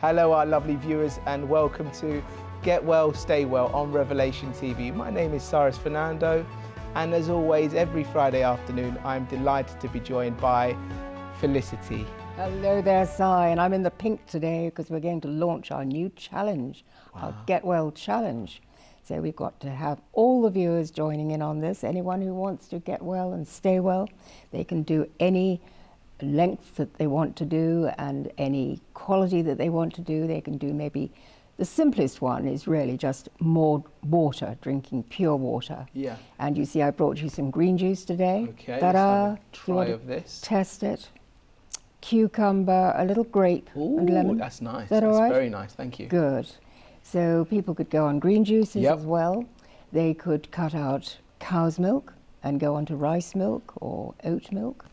Hello, our lovely viewers, and welcome to Get Well, Stay Well on Revelation TV. My name is Cyrus Fernando, and as always, every Friday afternoon, I'm delighted to be joined by Felicity. Hello there, Si, and I'm in the pink today because we're going to launch our new challenge, our Get Well Challenge. So we've got to have all the viewers joining in on this. Anyone who wants to get well and stay well, they can do any length that they want to do and any quality that they want to do. They can do maybe the simplest one is really just more water, drinking pure water. Yeah. And you see, I brought you some green juice today. Okay, let's have a try of this. Test it. Cucumber, a little grape and lemon. That's nice. Is that all right? Very nice, thank you. Good. So people could go on green juices Yep. as well. They could cut out cow's milk and go on to rice milk or oat milk.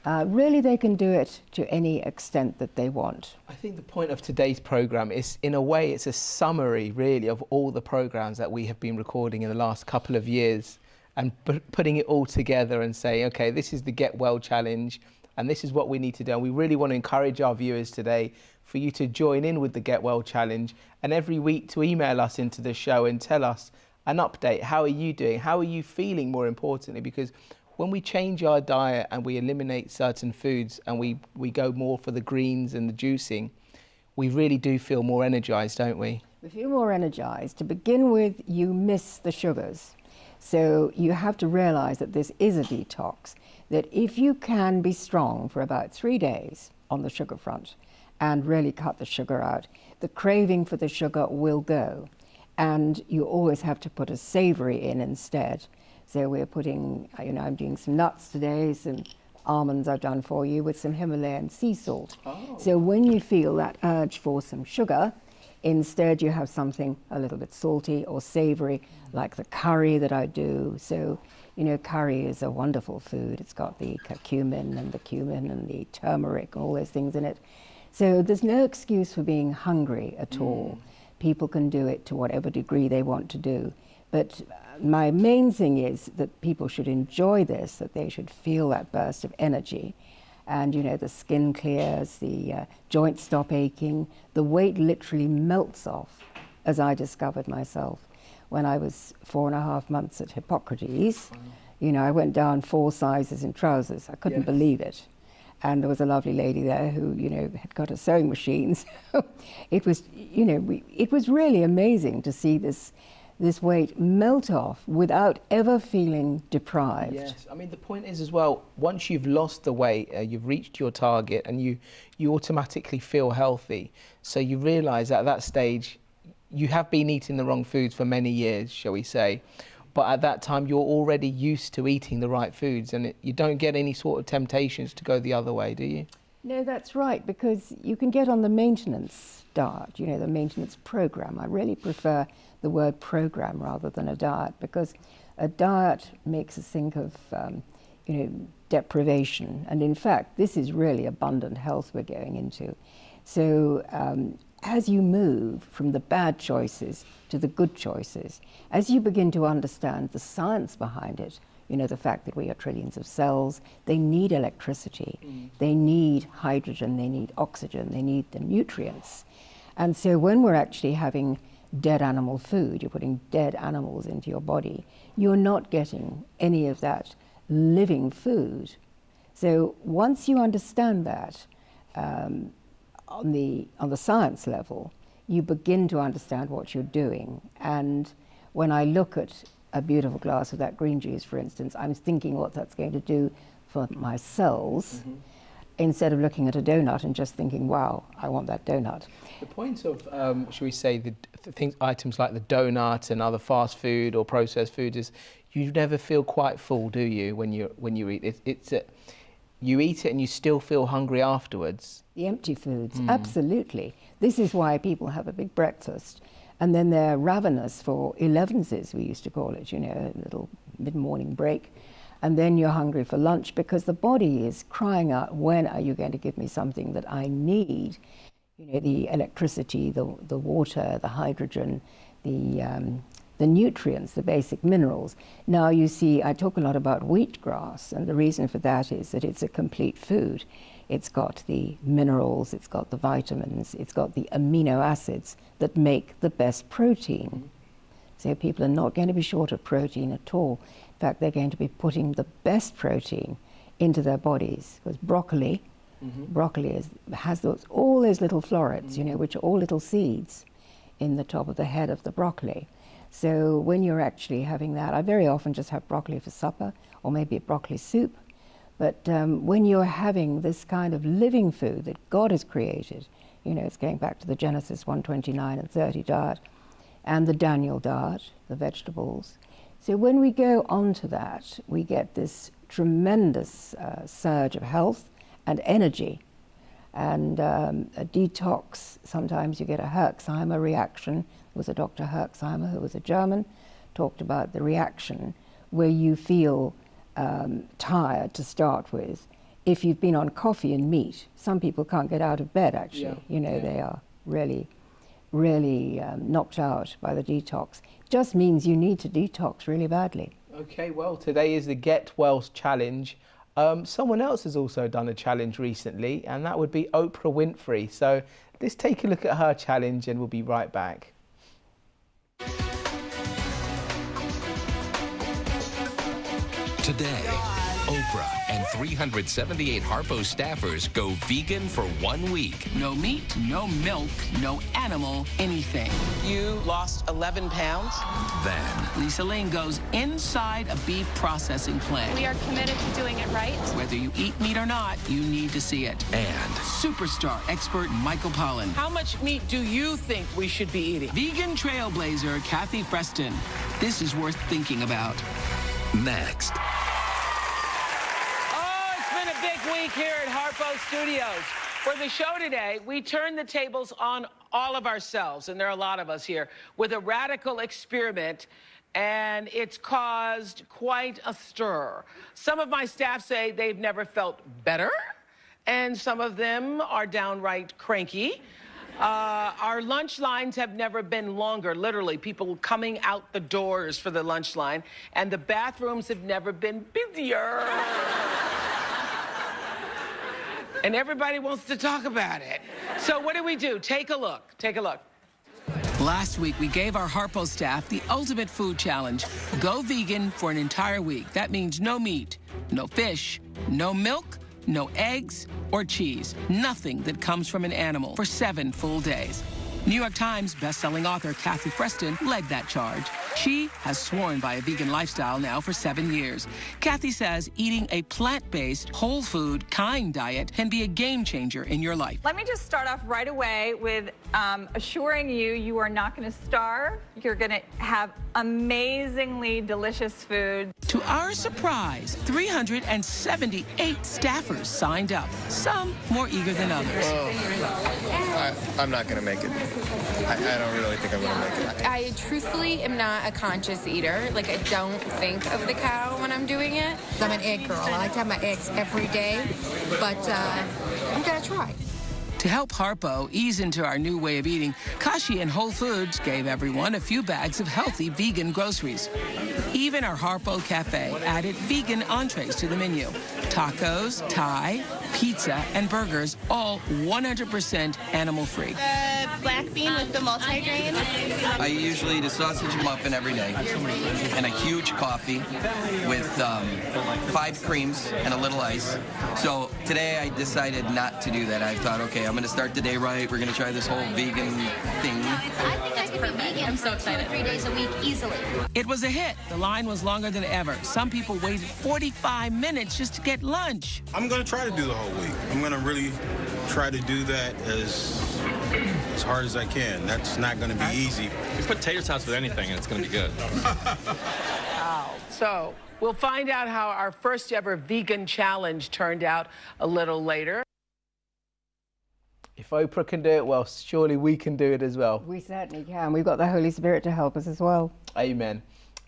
Really, they can do it to any extent that they want. I think the point of today's programme is, in a way, it's a summary, really, of all the programmes that we have been recording in the last couple of years, and putting it all together and saying, okay, this is the Get Well Challenge, and this is what we need to do. And we really want to encourage our viewers today for you to join in with the Get Well Challenge, and every week to email us into the show and tell us an update. How are you doing? How are you feeling, more importantly? Because when we change our diet and we eliminate certain foods and we go more for the greens and the juicing, we really do feel more energized, don't we? We feel more energized. To begin with, you miss the sugars. So you have to realize that this is a detox, that if you can be strong for about 3 days on the sugar front and really cut the sugar out, the craving for the sugar will go. And you always have to put a savory in instead. So we're putting, I'm doing some nuts today, some almonds I've done for you with some Himalayan sea salt. Oh. So when you feel that urge for some sugar, instead you have something a little bit salty or savory, like the curry that I do. So, curry is a wonderful food. It's got the curcumin and the cumin and the turmeric, all those things in it. So there's no excuse for being hungry at all. People can do it to whatever degree they want to do. But my main thing is that people should enjoy this, that they should feel that burst of energy. And, the skin clears, the joints stop aching, the weight literally melts off, as I discovered myself. When I was 4.5 months at Hippocrates, I went down 4 sizes in trousers. I couldn't believe it. And there was a lovely lady there who, had got a sewing machine. So it was, it was really amazing to see this weight melt off without ever feeling deprived. Yes, I mean, the point is as well, once you've lost the weight, you've reached your target and you automatically feel healthy. So you realise at that stage, you have been eating the wrong foods for many years, shall we say. But at that time, you're already used to eating the right foods, and you don't get any sort of temptations to go the other way, do you? No, that's right, because you can get on the maintenance diet, the maintenance program. I really prefer the word program rather than a diet, because a diet makes us think of, deprivation. And in fact, this is really abundant health we're going into. So as you move from the bad choices to the good choices, as you begin to understand the science behind it, the fact that we are trillions of cells, they need electricity, they need hydrogen, they need oxygen, they need the nutrients. And so when we're actually having dead animal food, you're putting dead animals into your body, you're not getting any of that living food. So once you understand that on the science level, you begin to understand what you're doing. And when I look at a beautiful glass of that green juice, for instance, I'm thinking what that's going to do for my cells, instead of looking at a donut and just thinking, wow, I want that donut. The point of, shall we say, the items like the donut and other fast food or processed food is you never feel quite full, do you, when you eat it? You eat it and you still feel hungry afterwards. The empty foods, absolutely. This is why people have a big breakfast and then they're ravenous for 11s, we used to call it, a little mid-morning break. And then you're hungry for lunch because the body is crying out, when are you going to give me something that I need? The electricity, the water, the hydrogen, the nutrients, the basic minerals. Now you see, I talk a lot about wheatgrass, and the reason for that is that it's a complete food. It's got the minerals, it's got the vitamins, it's got the amino acids that make the best protein. So people are not going to be short of protein at all. In fact, they're going to be putting the best protein into their bodies. Because broccoli has all those little florets, you know, which are all little seeds in the top of the head of the broccoli. So when you're actually having that, I very often just have broccoli for supper, or maybe a broccoli soup. But when you're having this kind of living food that God has created, you know, it's going back to the Genesis 1:29 and 30 diet, and the Daniel diet, the vegetables. So when we go on to that, we get this tremendous surge of health and energy, and a detox. Sometimes you get a Herxheimer reaction. There was a Dr. Herxheimer, who was a German, talked about the reaction where you feel tired to start with. If you've been on coffee and meat, some people can't get out of bed, actually. You know, they are really knocked out by the detox. Just means you need to detox really badly. Okay, well, today is the Get Well Challenge. Someone else has also done a challenge recently, and that would be Oprah Winfrey. So let's take a look at her challenge and we'll be right back. Today, Oprah and 378 Harpo staffers go vegan for 1 week. No meat, no milk, no animal, anything. You lost 11 pounds. Then, Lisa Lane goes inside a beef processing plant. We are committed to doing it right. Whether you eat meat or not, you need to see it. and Superstar expert Michael Pollan. How much meat do you think we should be eating? Vegan trailblazer Kathy Preston. This is worth thinking about. next. Oh, it's been a big week here at Harpo Studios. For the show today, we turn the tables on all of ourselves, and there are a lot of us here, with a radical experiment, and it's caused quite a stir. Some of my staff say they've never felt better, and some of them are downright cranky. Our lunch lines have never been longer, literally, people coming out the doors for the lunch line, and the bathrooms have never been busier. And everybody wants to talk about it. So what do? Take a look. Take a look. Last week, we gave our Harpo staff the ultimate food challenge. Go vegan for an entire week. That means no meat, no fish, no milk, no eggs or cheese. Nothing that comes from an animal for 7 full days. New York Times bestselling author Kathy Preston led that charge. She has sworn by a vegan lifestyle now for 7 years. Kathy says eating a plant-based, whole food, kind diet can be a game changer in your life. Let me just start off right away with assuring you, you are not going to starve. You're going to have amazingly delicious food. To our surprise, 378 staffers signed up, some more eager than others. I'm not going to make it. I don't really think I'm going to make it. I truthfully am not a conscious eater. Like, I don't think of the cow when I'm doing it. I'm an egg girl. I like to have my eggs every day, but I'm going to try. To help Harpo ease into our new way of eating, Kashi and Whole Foods gave everyone a few bags of healthy vegan groceries. Even our Harpo Cafe added vegan entrees to the menu. Tacos, Thai, pizza, and burgers, all 100% animal-free. Black bean with the multigrain. I usually eat a sausage muffin every day and a huge coffee with 5 creams and a little ice. So today I decided not to do that. I thought, okay, I'm going to start the day right. We're going to try this whole vegan thing. I think I could be vegan. I'm so excited. 2 or 3 days a week easily. It was a hit. The line was longer than ever. Some people waited 45 minutes just to get lunch. I'm going to try to do the whole week. I'm going to really try to do that as hard as I can. That's not going to be easy. You put tater tots with anything and it's going to be good. Wow. So we'll find out how our first ever vegan challenge turned out a little later. If Oprah can do it, well, surely we can do it as well. We certainly can. We've got the Holy Spirit to help us as well. Amen.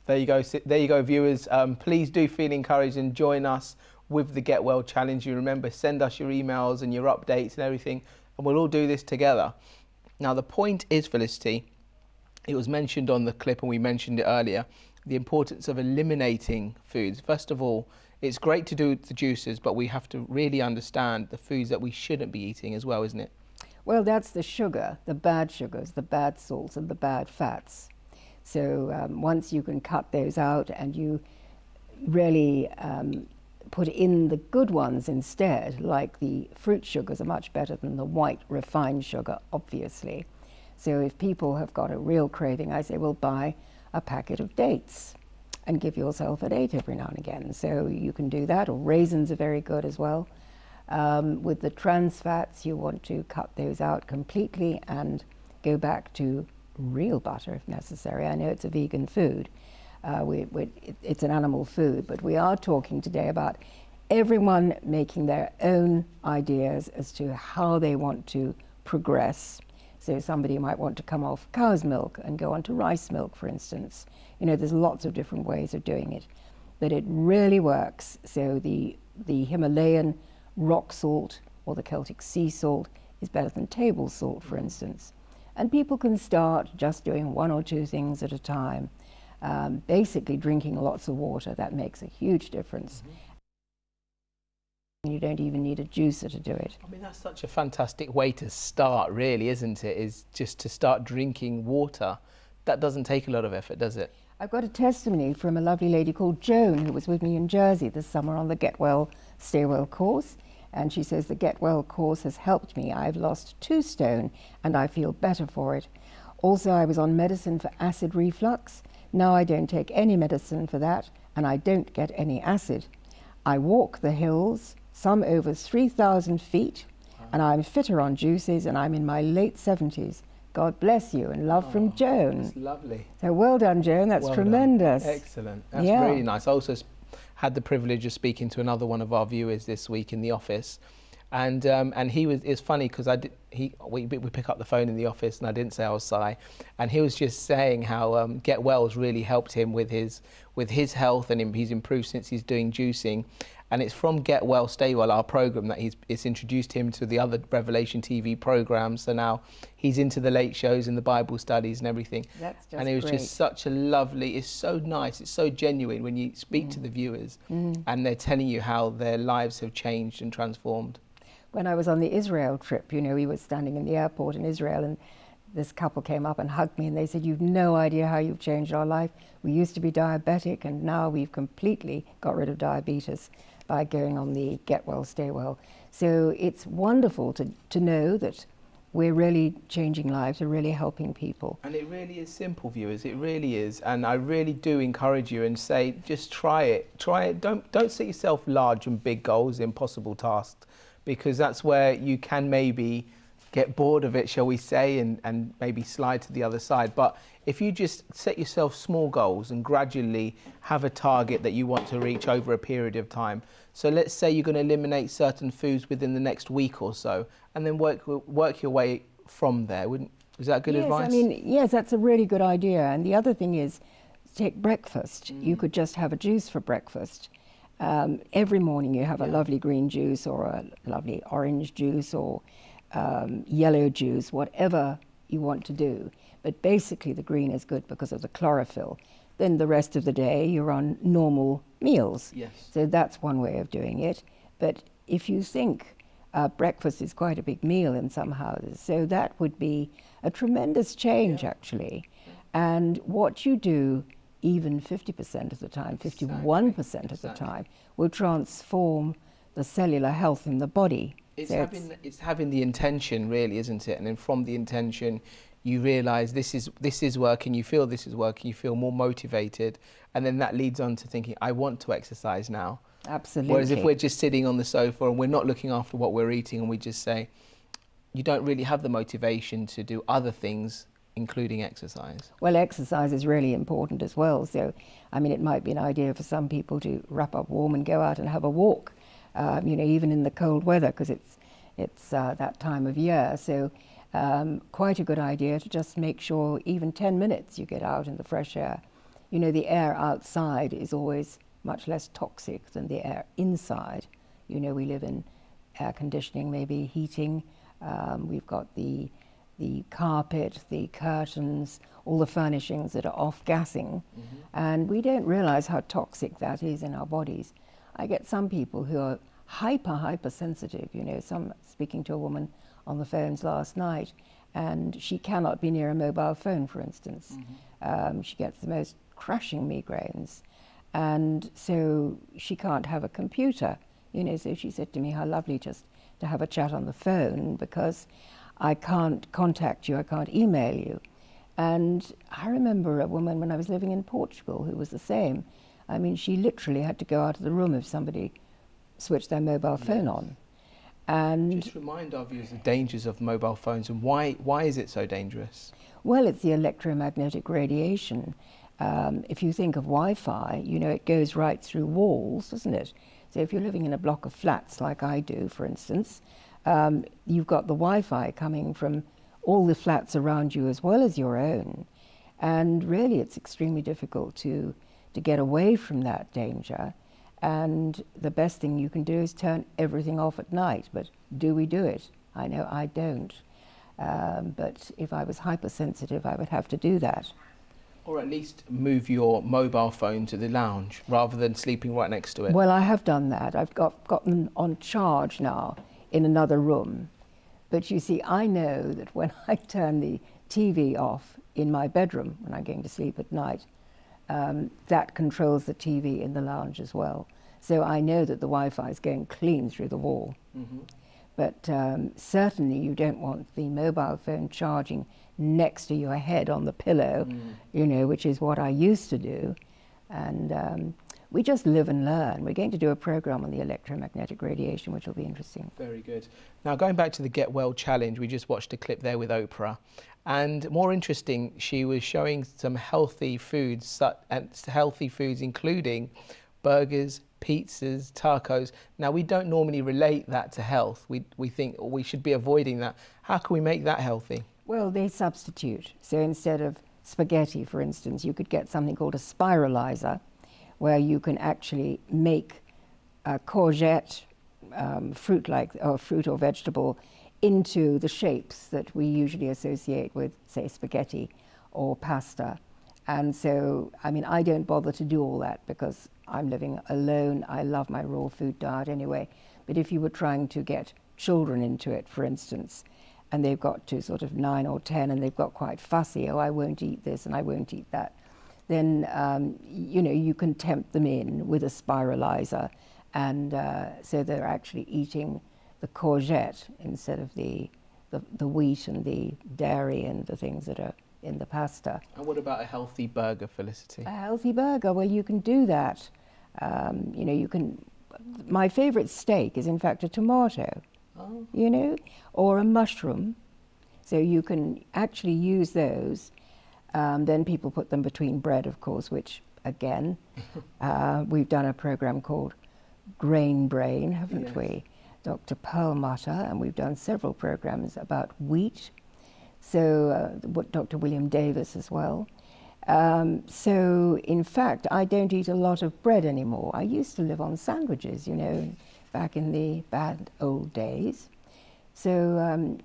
There you go, viewers. Please do feel encouraged and join us with the Get Well Challenge. You remember, send us your emails and your updates and everything, and we'll all do this together. Now, the point is, Felicity, it was mentioned on the clip and we mentioned it earlier, the importance of eliminating foods. First of all, it's great to do the juices, but we have to really understand the foods that we shouldn't be eating as well, isn't it? Well, that's the sugar, the bad sugars, the bad salts and the bad fats. So once you can cut those out and you really put in the good ones instead, like the fruit sugars are much better than the white refined sugar, obviously. So if people have got a real craving, I say, well, buy a packet of dates and give yourself a date every now and again. So you can do that, or raisins are very good as well. With the trans fats, you want to cut those out completely and go back to real butter if necessary. I know it's a vegan food. It's an animal food, but we are talking today about everyone making their own ideas as to how they want to progress. So somebody might want to come off cow's milk and go on to rice milk, for instance. You know, there's lots of different ways of doing it, but it really works. So the Himalayan rock salt or the Celtic sea salt is better than table salt, for instance. And people can start just doing 1 or 2 things at a time. Basically drinking lots of water, that makes a huge difference. You don't even need a juicer to do it. I mean, that's such a fantastic way to start, really, isn't it? Is just to start drinking water. That doesn't take a lot of effort, does it? I've got a testimony from a lovely lady called Joan, who was with me in Jersey this summer on the Get Well, Stay Well course. And she says, the Get Well course has helped me. I've lost 2 stone and I feel better for it. Also, I was on medicine for acid reflux. Now I don't take any medicine for that and I don't get any acid. I walk the hills, some over 3,000 feet, and I'm fitter on juices and I'm in my late 70s. God bless you, and love from Joan. That's lovely. So well done, Joan, that's well tremendous. Done. Excellent, that's really nice. I also had the privilege of speaking to another one of our viewers this week in the office, and he was, it's funny because we pick up the phone in the office and I didn't say I was Si, and he was just saying how Get Well's really helped him with his health, and he's improved since he's doing juicing. And it's from Get Well, Stay Well, our program, that it's introduced him to the other Revelation TV programs. So now he's into the late shows and the Bible studies and everything. That's just and it was great. just such a lovely, it's so nice, it's so genuine when you speak to the viewers and they're telling you how their lives have changed and transformed. When I was on the Israel trip, you know, we were standing in the airport in Israel and this couple came up and hugged me and they said, you've no idea how you've changed our life. We used to be diabetic and now we've completely got rid of diabetes by going on the Get Well, Stay Well. So it's wonderful to know that we're really changing lives, we're really helping people. And it really is simple, viewers, it really is. And I really do encourage you and say, just try it. Try it. Don't set yourself large and big goals, impossible tasks, because that's where you can maybe get bored of it, shall we say, and maybe slide to the other side. But if you just set yourself small goals and gradually have a target that you want to reach over a period of time. So let's say you're going to eliminate certain foods within the next week or so, and then work your way from there. Is that good advice? I mean, yes, that's a really good idea. And the other thing is, take breakfast. You could just have a juice for breakfast. Every morning you have a lovely green juice or a lovely orange juice or yellow juice, whatever you want to do. But basically the green is good because of the chlorophyll. Then the rest of the day you're on normal meals. Yes. So that's one way of doing it. But if you think breakfast is quite a big meal in some houses, so that would be a tremendous change actually. And what you do, even 50% of the time, 51% of the time, will transform the cellular health in the body. It's having the intention, really, isn't it? And then from the intention, you realise this is working, you feel this is working, you feel more motivated, and then that leads on to thinking, I want to exercise now. Absolutely. Whereas if we're just sitting on the sofa and we're not looking after what we're eating and we just say, you don't really have the motivation to do other things, including exercise. Well, exercise is really important as well. So, I mean, it might be an idea for some people to wrap up warm and go out and have a walk, you know, even in the cold weather, because it's that time of year. So quite a good idea to just make sure even 10 minutes you get out in the fresh air. You know, the air outside is always much less toxic than the air inside. You know, we live in air conditioning, maybe heating. We've got the carpet, the curtains, all the furnishings that are off-gassing. And we don't realize how toxic that is in our bodies. I get some people who are hypersensitive, you know. Speaking to a woman on the phones last night, and she cannot be near a mobile phone, for instance. She gets the most crushing migraines, and so she can't have a computer, you know. So she said to me, how lovely just to have a chat on the phone, because I can't contact you, I can't email you. And I remember a woman when I was living in Portugal who was the same. I mean, she literally had to go out of the room if somebody switched their mobile phone on. And just remind our viewers the dangers of mobile phones and why is it so dangerous? Well, it's the electromagnetic radiation. If you think of Wi-Fi, you know, it goes right through walls, doesn't it? So if you're living in a block of flats like I do, for instance, you've got the Wi-Fi coming from all the flats around you as well as your own. And really it's extremely difficult to get away from that danger. And the best thing you can do is turn everything off at night. But do we do it? I know I don't. But if I was hypersensitive, I would have to do that. Or at least move your mobile phone to the lounge rather than sleeping right next to it. Well, I have done that. I've gotten on charge now in another room. But you see, I know that when I turn the TV off in my bedroom when I'm going to sleep at night, that controls the TV in the lounge as well. So I know that the Wi-Fi is going clean through the wall. But certainly you don't want the mobile phone charging next to your head on the pillow, you know, which is what I used to do. And we just live and learn. We're going to do a program on the electromagnetic radiation, which will be interesting. Very good. Now, going back to the Get Well Challenge, we just watched a clip there with Oprah. And more interesting, she was showing some healthy foods, including burgers, pizzas, tacos. Now, we don't normally relate that to health. We think we should be avoiding that. How can we make that healthy? Well, they substitute. So instead of spaghetti, for instance, you could get something called a spiralizer, where you can actually make a courgette, fruit or vegetable, into the shapes that we usually associate with, say, spaghetti or pasta. And so, I mean, I don't bother to do all that because I'm living alone. I love my raw food diet anyway. But if you were trying to get children into it, for instance, and they've got to sort of 9 or 10 and they've got quite fussy, oh, I won't eat this and I won't eat that, then, you know, you can tempt them in with a spiralizer. And so they're actually eating the courgette instead of the wheat and the dairy and the things that are in the pasta. And what about a healthy burger, Felicity? A healthy burger, well, you can do that. You know, you can, my favorite steak is in fact a tomato, you know, or a mushroom. So you can actually use those. Then people put them between bread, of course, which, again, we've done a program called Grain Brain, haven't we? Dr. Perlmutter, and we've done several programs about wheat. So Dr. William Davis as well. So in fact, I don't eat a lot of bread anymore. I used to live on sandwiches, you know, back in the bad old days. So,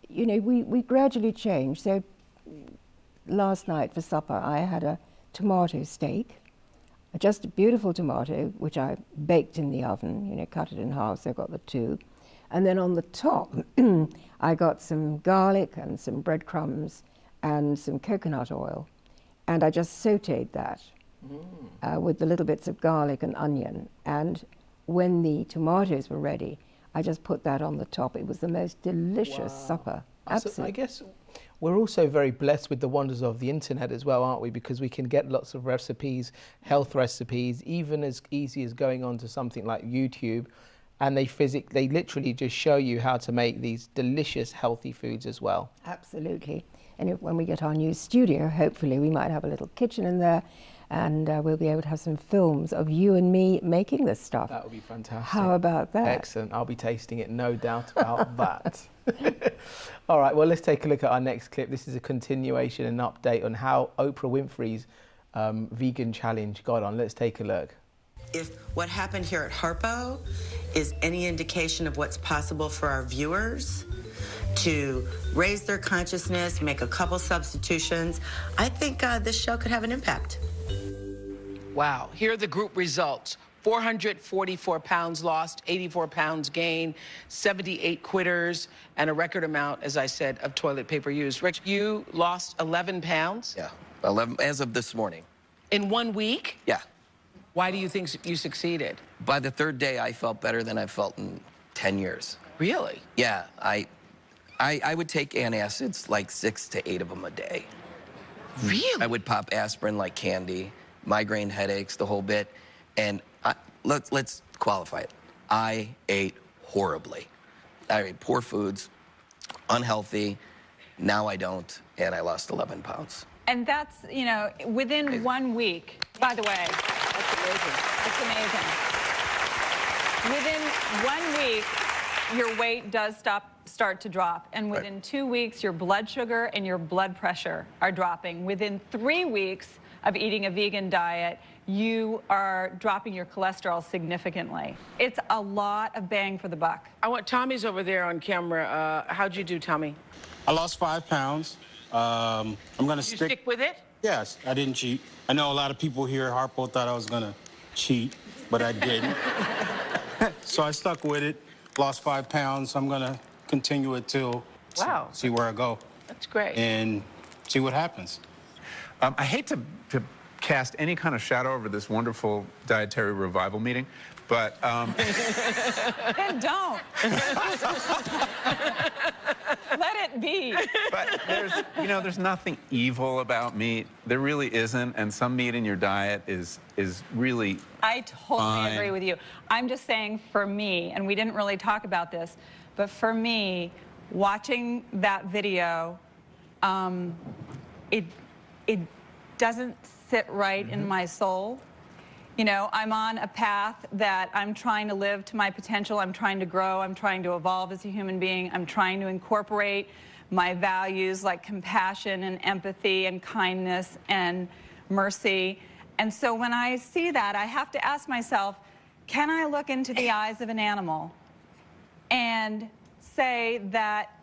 you know, we gradually changed. So last night for supper, I had a tomato steak, just a beautiful tomato, which I baked in the oven, you know, cut it in half, so I got the two. And then on the top, I got some garlic and some breadcrumbs and some coconut oil. And I just sauteed that with the little bits of garlic and onion. And when the tomatoes were ready, I just put that on the top. It was the most delicious supper. Absolutely. So I guess we're also very blessed with the wonders of the internet as well, aren't we? Because we can get lots of recipes, health recipes, even as easy as going on to something like YouTube, and they literally just show you how to make these delicious, healthy foods as well. Absolutely. And when we get our new studio, hopefully we might have a little kitchen in there, and we'll be able to have some films of you and me making this stuff. That would be fantastic. How about that? Excellent. I'll be tasting it, no doubt about that. All right, well, let's take a look at our next clip. This is a continuation and update on how Oprah Winfrey's vegan challenge got on. Let's take a look. If what happened here at Harpo is any indication of what's possible for our viewers to raise their consciousness, make a couple substitutions, I think this show could have an impact. Wow, here are the group results. 444 pounds lost, 84 pounds gained, 78 quitters, and a record amount, as I said, of toilet paper used. Rick, you lost 11 pounds? Yeah, 11 as of this morning. In 1 week? Yeah. Why do you think you succeeded? By the third day, I felt better than I've felt in 10 years. Really? Yeah, I would take antacids, like 6 to 8 of them a day. Really? I would pop aspirin like candy, migraine headaches, the whole bit. And let's qualify it. I ate horribly. I ate poor foods, unhealthy. Now I don't, and I lost 11 pounds. And that's, you know, within 1 week, by the way. That's amazing. It's amazing. Within 1 week, your weight does start to drop. And within 2 weeks, your blood sugar and your blood pressure are dropping. Within 3 weeks of eating a vegan diet, you are dropping your cholesterol significantly. It's a lot of bang for the buck. I want Tommy's over there on camera. How'd you do, Tommy? I lost 5 pounds. I'm going to stick with it? Yes, I didn't cheat. I know a lot of people here at Harpo thought I was going to cheat, but I didn't. So I stuck with it, lost 5 pounds. I'm going to continue it till see where I go. That's great. And see what happens. I hate to cast any kind of shadow over this wonderful dietary revival meeting, but Then don't. Let it be. But there's nothing evil about meat. There really isn't, and some meat in your diet is really I totally agree with you. I'm just saying, for me, and we didn't really talk about this, but for me, watching that video, it doesn't sit right in my soul. You know, I'm on a path that I'm trying to live to my potential. I'm trying to grow. I'm trying to evolve as a human being. I'm trying to incorporate my values like compassion and empathy and kindness and mercy. And so when I see that, I have to ask myself, can I look into the eyes of an animal and say that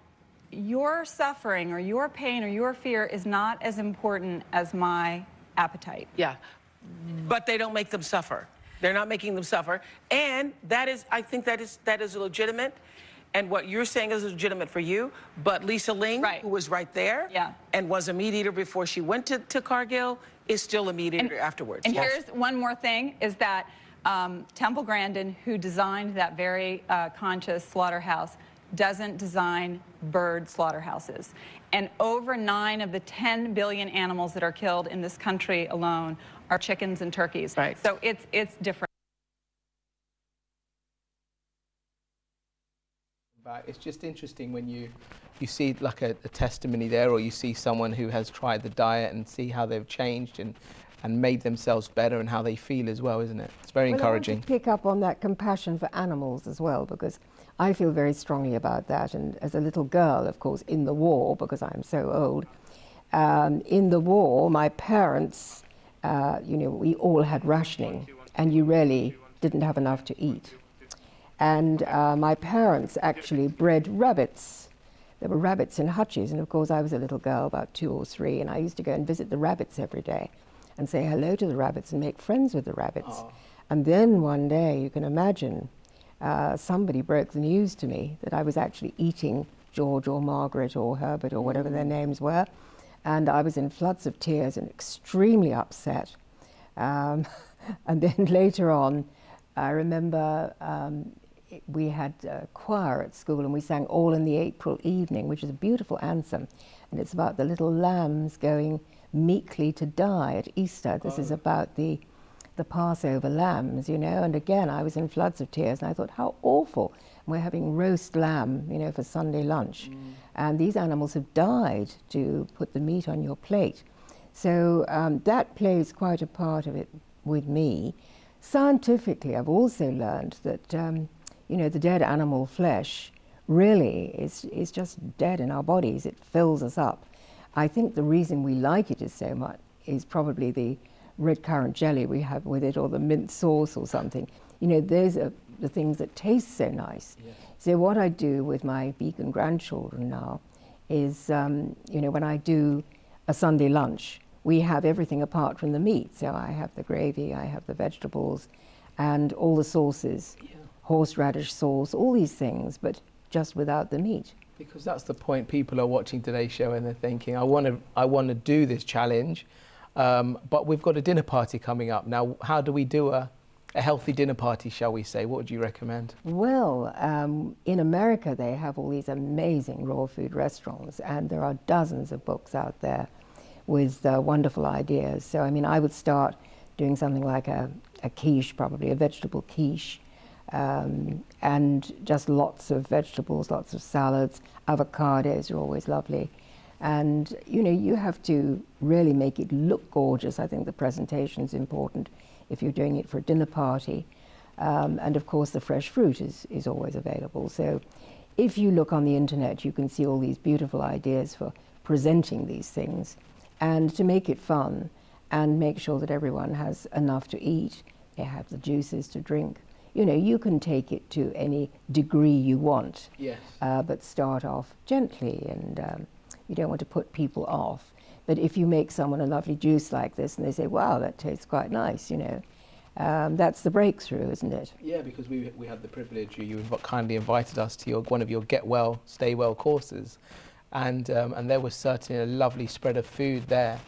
your suffering or your pain or your fear is not as important as my appetite? Yeah. But they don't make them suffer. They're not making them suffer. And that is, I think that is legitimate. And what you're saying is legitimate for you. But Lisa Ling, who was right there and was a meat eater before she went to Cargill, is still a meat eater afterwards. And here's one more thing, is that Temple Grandin, who designed that very conscious slaughterhouse, doesn't design bird slaughterhouses. And over 9 of the 10 billion animals that are killed in this country alone are chickens and turkeys. Right. So it's different. But it's just interesting when you see like a testimony there, or you see someone who has tried the diet and see how they've changed and made themselves better and how they feel as well, isn't it? It's very encouraging. I want to pick up on that compassion for animals as well, because I feel very strongly about that. And as a little girl, of course, in the war, because I'm so old, in the war, my parents, you know, we all had rationing, and you really didn't have enough to eat. And my parents actually bred rabbits. There were rabbits in hutches, and of course I was a little girl, about 2 or 3, and I used to go and visit the rabbits every day and say hello to the rabbits and make friends with the rabbits. Oh. And then one day, you can imagine, somebody broke the news to me that I was actually eating George or Margaret or Herbert or whatever their names were, and I was in floods of tears and extremely upset. And then later on, I remember we had a choir at school, and we sang All in the April Evening, which is a beautiful anthem, and it's about the little lambs going meekly to die at Easter. This is about the Passover lambs, you know, and again I was in floods of tears, and I thought, how awful. And we're having roast lamb, you know, for Sunday lunch, and these animals have died to put the meat on your plate. So that plays quite a part of it with me. Scientifically, I've also learned that you know, the dead animal flesh really is just dead in our bodies. It fills us up. I think the reason we like it so much is probably the red currant jelly we have with it, or the mint sauce or something. You know, those are the things that taste so nice. Yeah. So what I do with my vegan grandchildren now is, you know, when I do a Sunday lunch, we have everything apart from the meat. So I have the gravy, I have the vegetables, and all the sauces, horseradish sauce, all these things, but just without the meat. Because that's the point. People are watching today's show and they're thinking, I want to do this challenge, but we've got a dinner party coming up. Now, how do we do a healthy dinner party, shall we say? What would you recommend? Well, in America, they have all these amazing raw food restaurants, and there are dozens of books out there with wonderful ideas. So, I mean, I would start doing something like a quiche, probably a vegetable quiche, and just lots of vegetables, lots of salads. Avocados are always lovely. And, you know, you have to really make it look gorgeous. I think the presentation is important if you're doing it for a dinner party. And of course, the fresh fruit is always available. So if you look on the internet, you can see all these beautiful ideas for presenting these things. And to make it fun and make sure that everyone has enough to eat, they have the juices to drink. You know, you can take it to any degree you want, yes. But start off gently, and you don't want to put people off. But if you make someone a lovely juice like this and they say, wow, that tastes quite nice, you know, that's the breakthrough, isn't it? Yeah, because we had the privilege, you kindly invited us to one of your Get Well, Stay Well courses. And there was certainly a lovely spread of food there.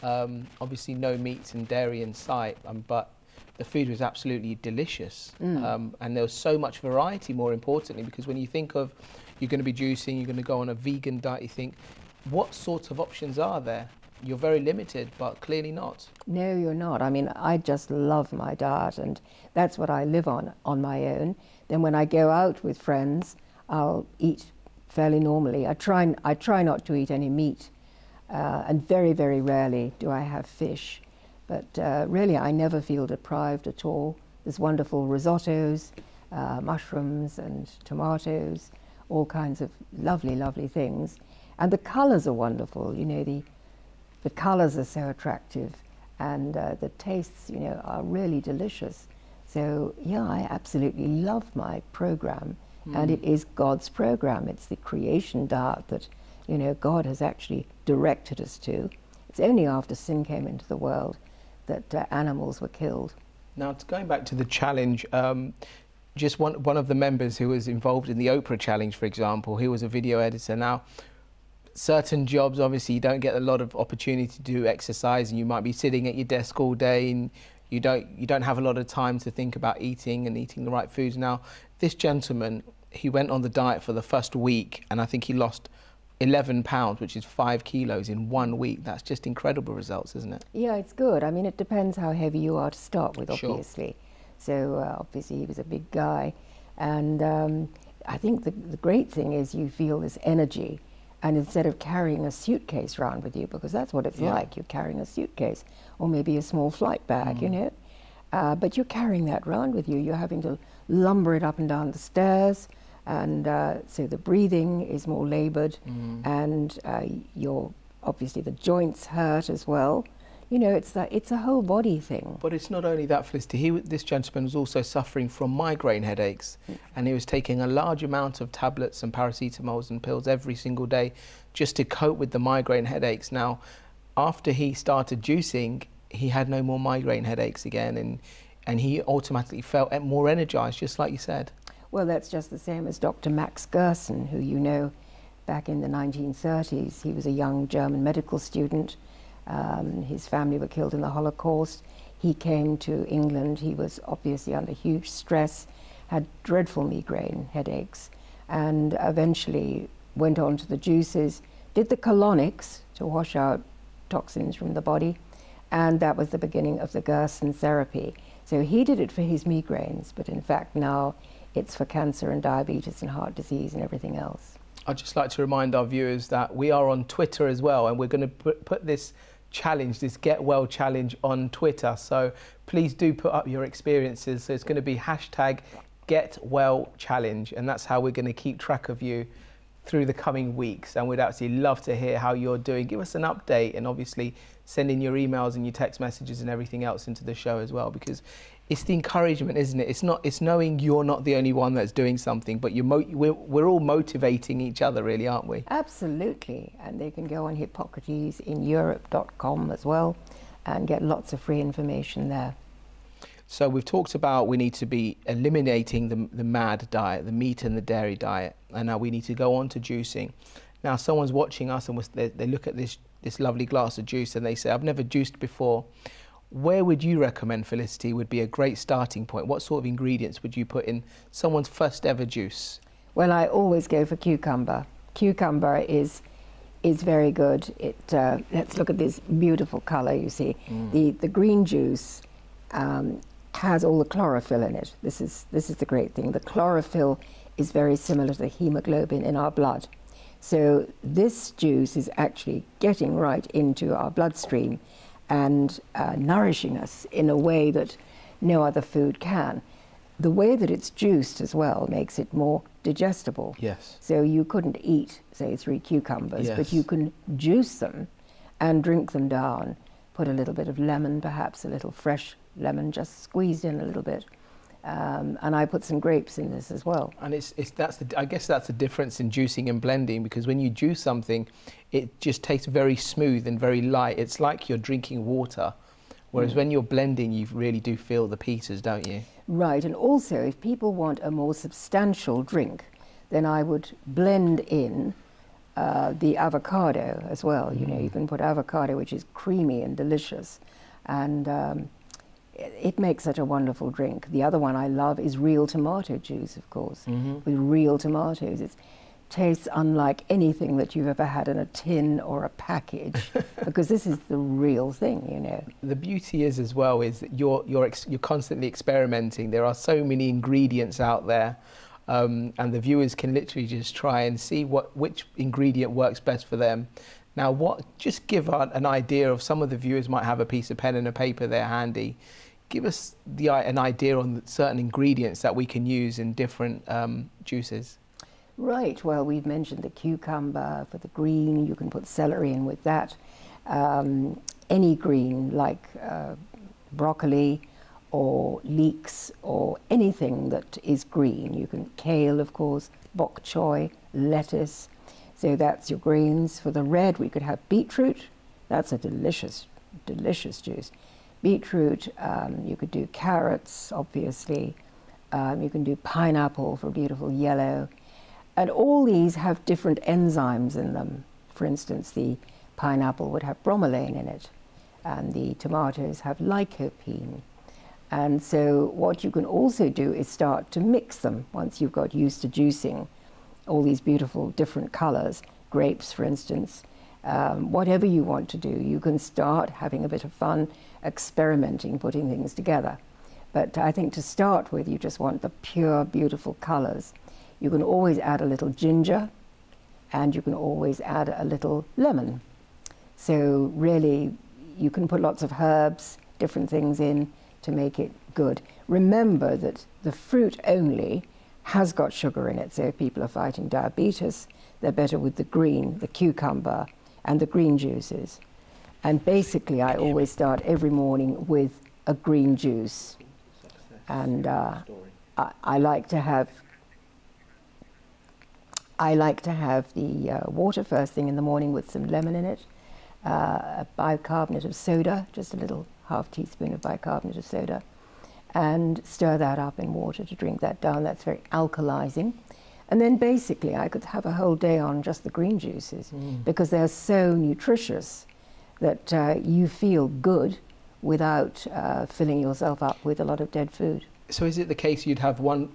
Obviously no meats and dairy in sight, but the food was absolutely delicious. And there was so much variety, more importantly, because when you think of you're going to be juicing, you're going to go on a vegan diet, you think, what sorts of options are there? You're very limited, but clearly not. No, you're not. I mean, I just love my diet, and that's what I live on my own. Then when I go out with friends, I'll eat fairly normally. I try not to eat any meat, and very, very rarely do I have fish. But really, I never feel deprived at all. There's wonderful risottos, mushrooms and tomatoes, all kinds of lovely, lovely things. And the colours are wonderful. You know, the colours are so attractive, and the tastes, you know, are really delicious. So yeah, I absolutely love my program, and it is God's program. It's the creation diet that, you know, God has actually directed us to. It's only after sin came into the world that animals were killed. Now, going back to the challenge, just one of the members who was involved in the Oprah challenge, for example, he was a video editor. Now, certain jobs, obviously, you don't get a lot of opportunity to do exercise, and you might be sitting at your desk all day, and you don't have a lot of time to think about eating and eating the right foods. Now, this gentleman, he went on the diet for the first week, and I think he lost 11 pounds, which is 5 kilos in 1 week. That's just incredible results, isn't it? Yeah, it's good. I mean, it depends how heavy you are to start with, obviously. Sure. So obviously he was a big guy. And I think the great thing is you feel this energy, and instead of carrying a suitcase around with you, because that's what it's like, you're carrying a suitcase, or maybe a small flight bag, you know, but you're carrying that around with you. You're having to lumber it up and down the stairs, and so the breathing is more labored, and obviously the joints hurt as well. You know, it's a whole body thing. But it's not only that, Felicity. This gentleman was also suffering from migraine headaches, and he was taking a large amount of tablets and paracetamols and pills every single day just to cope with the migraine headaches. Now, after he started juicing, he had no more migraine headaches again, and he automatically felt more energized, just like you said. Well, that's just the same as Dr. Max Gerson, who you know, back in the 1930s, he was a young German medical student. His family were killed in the Holocaust. He came to England. He was obviously under huge stress, had dreadful migraine headaches, and eventually went on to the juices, did the colonics to wash out toxins from the body, and that was the beginning of the Gerson therapy. So he did it for his migraines, but in fact now it's for cancer and diabetes and heart disease and everything else. I'd just like to remind our viewers that we are on Twitter as well, and we're going to put this challenge, this Get Well challenge, on Twitter. So please do put up your experiences. So it's going to be #GetWellChallenge, and that's how we're going to keep track of you through the coming weeks. And we'd absolutely love to hear how you're doing. Give us an update, and obviously send in your emails and your text messages and everything else into the show as well, because it's the encouragement, isn't it? It's knowing you're not the only one that's doing something, but we're all motivating each other, really, aren't we? Absolutely. And they can go on hippocratesineurope.com as well and get lots of free information there. So we've talked about we need to be eliminating the MAD diet, the meat and the dairy diet, and now we need to go on to juicing. Now someone's watching us and they look at this lovely glass of juice and they say, I've never juiced before. Where would you recommend, Felicity, would be a great starting point? What sort of ingredients would you put in someone's first ever juice? Well, I always go for cucumber. Cucumber is very good. Let's look at this beautiful colour, you see. The green juice has all the chlorophyll in it. This is the great thing. The chlorophyll is very similar to the hemoglobin in our blood. So this juice is actually getting right into our bloodstream and nourishing us in a way that no other food can. The way that it's juiced as well makes it more digestible. Yes. So you couldn't eat, say, 3 cucumbers, Yes. but you can juice them and drink them down. Put a little bit of lemon, perhaps a little fresh lemon, just squeezed in a little bit. And I put some grapes in this as well. And I guess that's the difference in juicing and blending, because when you juice something, it just tastes very smooth and very light. It's like you're drinking water. Whereas when you're blending, you really do feel the pieces, don't you? Right, and also if people want a more substantial drink, then I would blend in the avocado as well. You know, you can put avocado, which is creamy and delicious, and it makes such a wonderful drink. The other one I love is real tomato juice, of course, with real tomatoes. It tastes unlike anything that you've ever had in a tin or a package, because this is the real thing, you know. The beauty is as well is that you're constantly experimenting. There are so many ingredients out there, and the viewers can literally just try and see which ingredient works best for them. Now, just give an idea of, some of the viewers might have a piece of pen and a paper there handy. Give us an idea on certain ingredients that we can use in different juices. Right, well, we've mentioned the cucumber for the green. You can put celery in with that. Any green, like broccoli or leeks or anything that is green. You can, kale, of course, bok choy, lettuce. So that's your greens. For the red, we could have beetroot. That's a delicious, delicious juice. Beetroot, you could do carrots, obviously. You can do pineapple for beautiful yellow. And all these have different enzymes in them. For instance, the pineapple would have bromelain in it, and the tomatoes have lycopene. And so what you can also do is start to mix them once you've got used to juicing all these beautiful different colors, grapes, for instance. Whatever you want to do, you can start having a bit of fun experimenting, putting things together. But I think to start with, you just want the pure, beautiful colors. You can always add a little ginger, and you can always add a little lemon. So really, you can put lots of herbs, different things in to make it good. Remember that the fruit only has got sugar in it, so if people are fighting diabetes, they're better with the green, the cucumber, and the green juices. And basically, I always start every morning with a green juice. And I like to have the water first thing in the morning with some lemon in it, a bicarbonate of soda, just a little half teaspoon of bicarbonate of soda, and stir that up in water to drink that down. That's very alkalizing. And then basically I could have a whole day on just the green juices because they're so nutritious that you feel good without filling yourself up with a lot of dead food. So is it the case you'd have one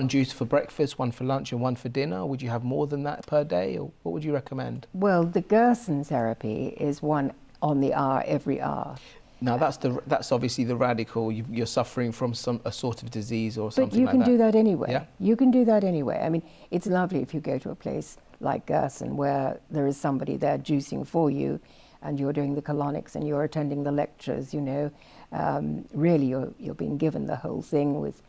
juice for breakfast, one for lunch and one for dinner? Or would you have more than that per day, or what would you recommend? Well, the Gerson therapy is one on the hour every hour. Now that's obviously the radical. You're suffering from a sort of disease or something like that. But you can do that anyway. Yeah? You can do that anyway. I mean, it's lovely if you go to a place like Gerson where there is somebody there juicing for you, and you're doing the colonics and you're attending the lectures. You know, really you're being given the whole thing with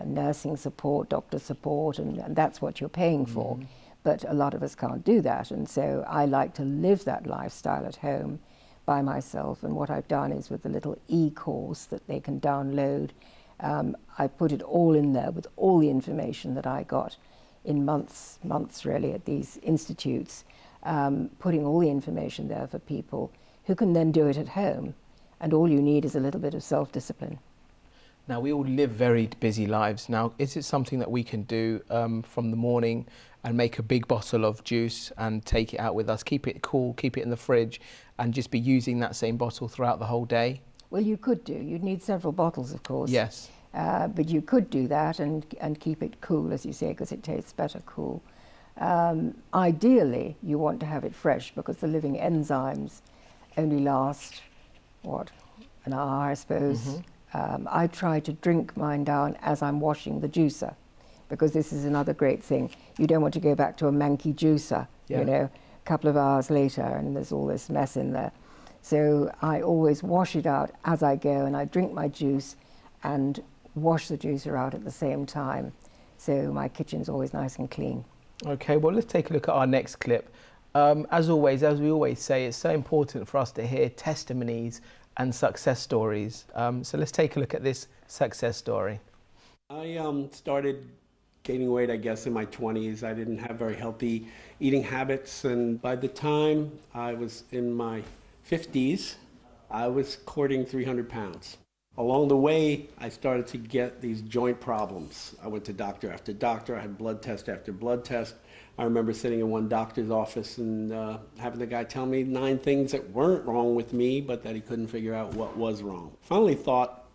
nursing support, doctor support, and that's what you're paying for. But a lot of us can't do that, and so I like to live that lifestyle at home by myself. And what I've done is with the little e-course that they can download, I put it all in there with all the information that I got in months really at these institutes, putting all the information there for people who can then do it at home. And all you need is a little bit of self-discipline. Now, we all live very busy lives. Now, is it something that we can do from the morning and make a big bottle of juice and take it out with us, keep it cool, keep it in the fridge, and just be using that same bottle throughout the whole day? Well, you could do. You'd need several bottles, of course. Yes. But you could do that and keep it cool, as you say, because it tastes better cool. Ideally, you want to have it fresh because the living enzymes only last, what, an hour, I suppose. Mm-hmm. I try to drink mine down as I'm washing the juicer, because this is another great thing. You don't want to go back to a manky juicer, you know, a couple of hours later and there's all this mess in there. So I always wash it out as I go, and I drink my juice and wash the juicer out at the same time. So my kitchen's always nice and clean. Okay, well, let's take a look at our next clip. As always, as we always say, it's so important for us to hear testimonies and success stories. So let's take a look at this success story. I started gaining weight, I guess, in my 20s. I didn't have very healthy eating habits, and by the time I was in my 50s, I was courting 300 pounds. Along the way, I started to get these joint problems. I went to doctor after doctor. I had blood test after blood test. I remember sitting in one doctor's office and having the guy tell me 9 things that weren't wrong with me, but that he couldn't figure out what was wrong. Finally thought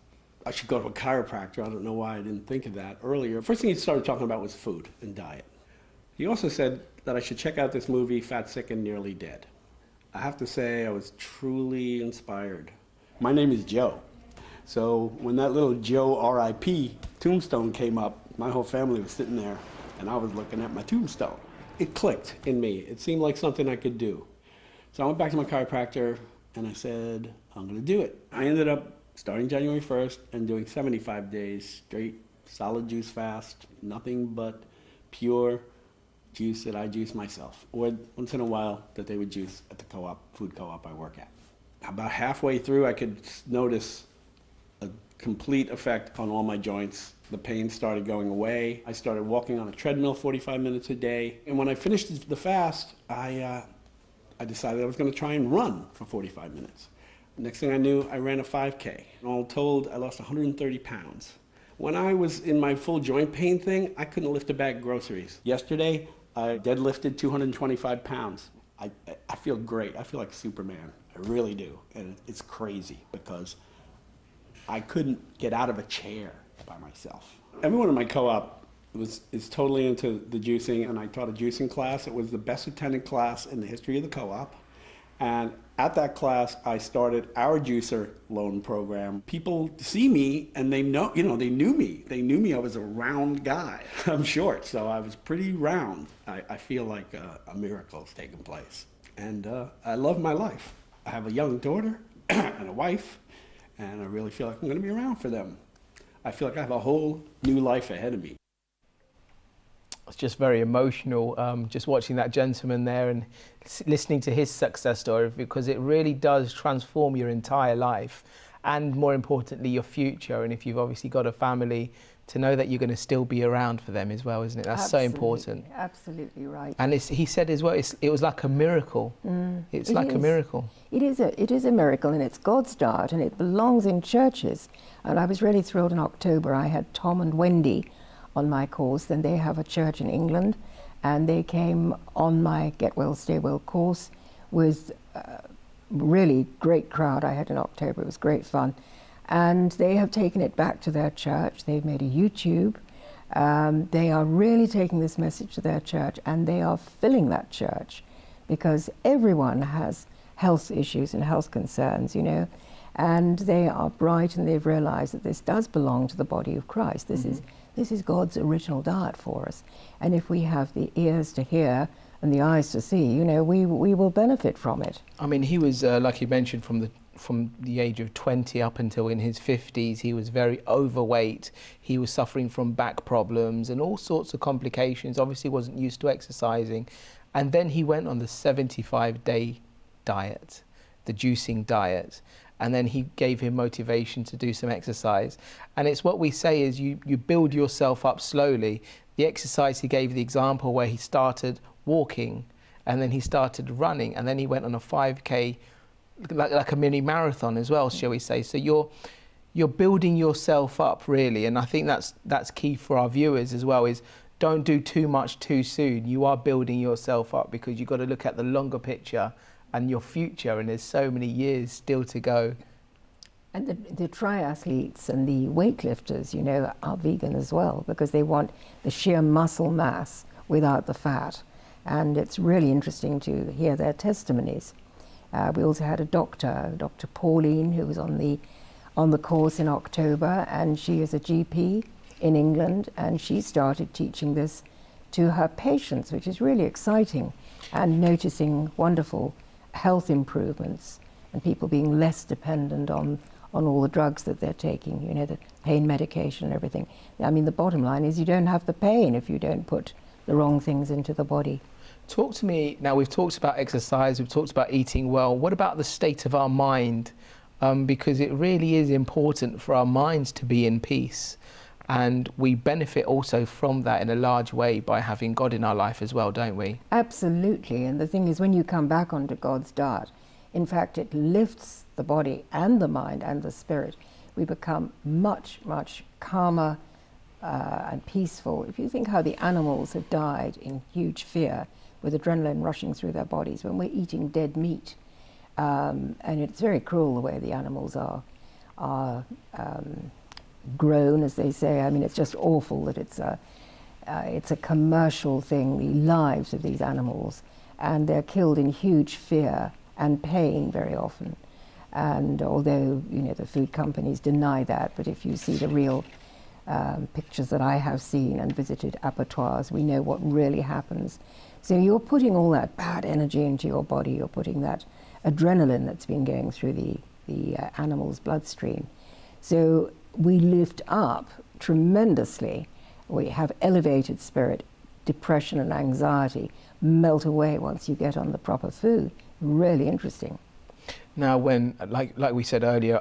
I should go to a chiropractor. I don't know why I didn't think of that earlier. First thing he started talking about was food and diet. He also said that I should check out this movie, Fat, Sick, and Nearly Dead. I have to say I was truly inspired. My name is Joe. So when that little Joe R.I.P. tombstone came up, my whole family was sitting there and I was looking at my tombstone. It clicked in me. It seemed like something I could do. So I went back to my chiropractor and I said, I'm gonna do it. I ended up starting January 1st and doing 75 days straight, solid juice fast, nothing but pure juice that I juice myself, or once in a while that they would juice at the co-op, food co-op I work at. About halfway through, I could notice a complete effect on all my joints. The pain started going away. I started walking on a treadmill 45 minutes a day. And when I finished the fast, I decided I was going to try and run for 45 minutes. Next thing I knew, I ran a 5K. And all told, I lost 130 pounds. When I was in my full joint pain thing, I couldn't lift a bag of groceries. Yesterday, I deadlifted 225 pounds. I feel great. I feel like Superman. I really do. And it's crazy because I couldn't get out of a chair by myself. Everyone in my co-op is totally into the juicing, and I taught a juicing class. It was the best attended class in the history of the co-op. And at that class, I started our juicer loan program. People see me and they know, they knew me. They knew me. I was a round guy. I'm short, so I was pretty round. I feel like a miracle has taken place. And I love my life. I have a young daughter and a wife, and I really feel like I'm going to be around for them. I feel like I have a whole new life ahead of me. It's just very emotional, just watching that gentleman there and listening to his success story, because it really does transform your entire life and, more importantly, your future. And if you've obviously got a family, to know that you're going to still be around for them as well, isn't it? That's Absolutely, so important. Absolutely right. And he said as well, it was like a miracle. It's like a miracle. It is a miracle, and it's God's diet, and it belongs in churches. And I was really thrilled in October. I had Tom and Wendy on my course, and they have a church in England, and they came on my Get Well, Stay Well course with a really great crowd I had in October. It was great fun. And they have taken it back to their church. They've made a YouTube. They are really taking this message to their church, and they are filling that church, because everyone has health issues and health concerns, and they are bright, and they've realized that this does belong to the body of Christ. This is God's original diet for us. And if we have the ears to hear and the eyes to see, we will benefit from it. I mean, he was, like you mentioned, from the age of 20 up until in his 50s, he was very overweight. He was suffering from back problems and all sorts of complications. Obviously wasn't used to exercising. And then he went on the 75-day diet, the juicing diet. And then he gave him motivation to do some exercise. And it's what we say is you build yourself up slowly. The exercise, he gave the example where he started walking, and then he started running, and then he went on a 5K, like a mini marathon as well, shall we say. So you're building yourself up, really. And I think that's key for our viewers as well, is don't do too much too soon. You are building yourself up, because you've got to look at the longer picture and your future, and there's so many years still to go. And the triathletes and the weightlifters, you know, are vegan as well, because they want the sheer muscle mass without the fat. And it's really interesting to hear their testimonies. We also had a doctor, Dr. Pauline, who was on the course in October, and she is a GP in England, and she started teaching this to her patients, which is really exciting, and noticing wonderful health improvements and people being less dependent on all the drugs that they're taking, you know, the pain medication and everything. I mean, the bottom line is you don't have the pain if you don't put the wrong things into the body. Talk to me, now we've talked about exercise, we've talked about eating well. What about the state of our mind? Because it really is important for our minds to be in peace. And we benefit also from that in a large way by having God in our life as well, don't we? Absolutely. And the thing is, when you come back onto God's diet, in fact, it lifts the body and the mind and the spirit. We become much, much calmer and peaceful. If you think how the animals have died in huge fear with adrenaline rushing through their bodies when we're eating dead meat, and it's very cruel the way the animals are grown, as they say. I mean, it's just awful that it's a commercial thing, the lives of these animals, and they're killed in huge fear and pain very often. And although, you know, the food companies deny that, but if you see the real pictures that I have seen and visited abattoirs, we know what really happens. So you're putting all that bad energy into your body, you're putting that adrenaline that's been going through the animal's bloodstream. So we lift up tremendously. We have elevated spirit. Depression and anxiety melt away once you get on the proper food. Really interesting. Now, when, like we said earlier,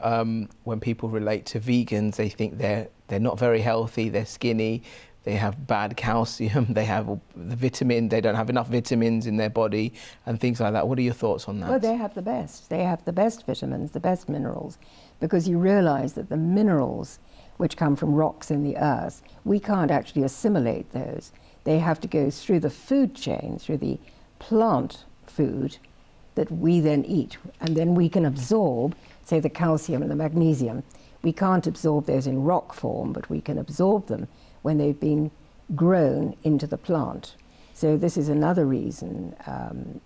when people relate to vegans, they think they're not very healthy, they're skinny, they have bad calcium, they have the vitamin, they don't have enough vitamins in their body and things like that. What are your thoughts on that? Well, they have the best. They have the best vitamins, the best minerals, because you realize that the minerals which come from rocks in the earth, we can't actually assimilate those. They have to go through the food chain, through the plant food that we then eat, and then we can absorb, say, the calcium and the magnesium. We can't absorb those in rock form, but we can absorb them when they've been grown into the plant. So this is another reason,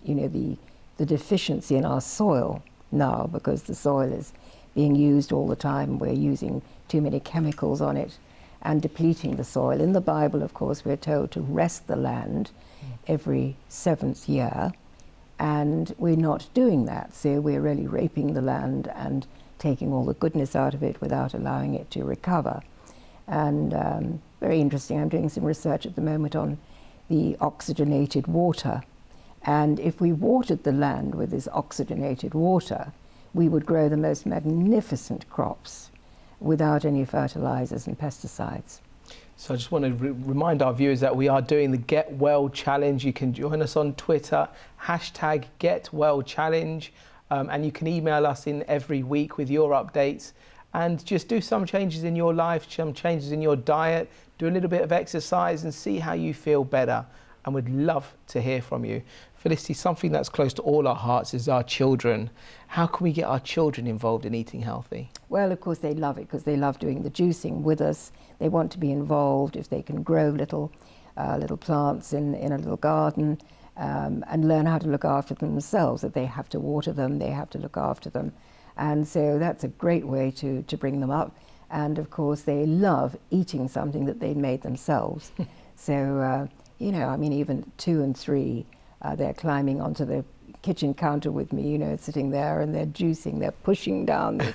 you know, the deficiency in our soil now, because the soil is being used all the time. We're using too many chemicals on it and depleting the soil. In the Bible, of course, we're told to rest the land every 7th year, and we're not doing that. So we're really raping the land and taking all the goodness out of it without allowing it to recover. And very interesting, I'm doing some research at the moment on the oxygenated water. And if we watered the land with this oxygenated water, we would grow the most magnificent crops without any fertilizers and pesticides. So I just want to remind our viewers that we are doing the Get Well Challenge. You can join us on Twitter, #GetWellChallenge, and you can email us in every week with your updates. And just do some changes in your life, some changes in your diet, do a little bit of exercise and see how you feel better. And we'd love to hear from you. Felicity, something that's close to all our hearts is our children. How can we get our children involved in eating healthy? Well, of course, they love it because they love doing the juicing with us. They want to be involved if they can grow little plants in a little garden and learn how to look after them themselves, that they have to water them, they have to look after them. And so that's a great way to bring them up. And of course, they love eating something that they made themselves. So, you know, I mean, even 2 and 3, they're climbing onto the kitchen counter with me, you know, sitting there, and they're juicing, they're pushing down the,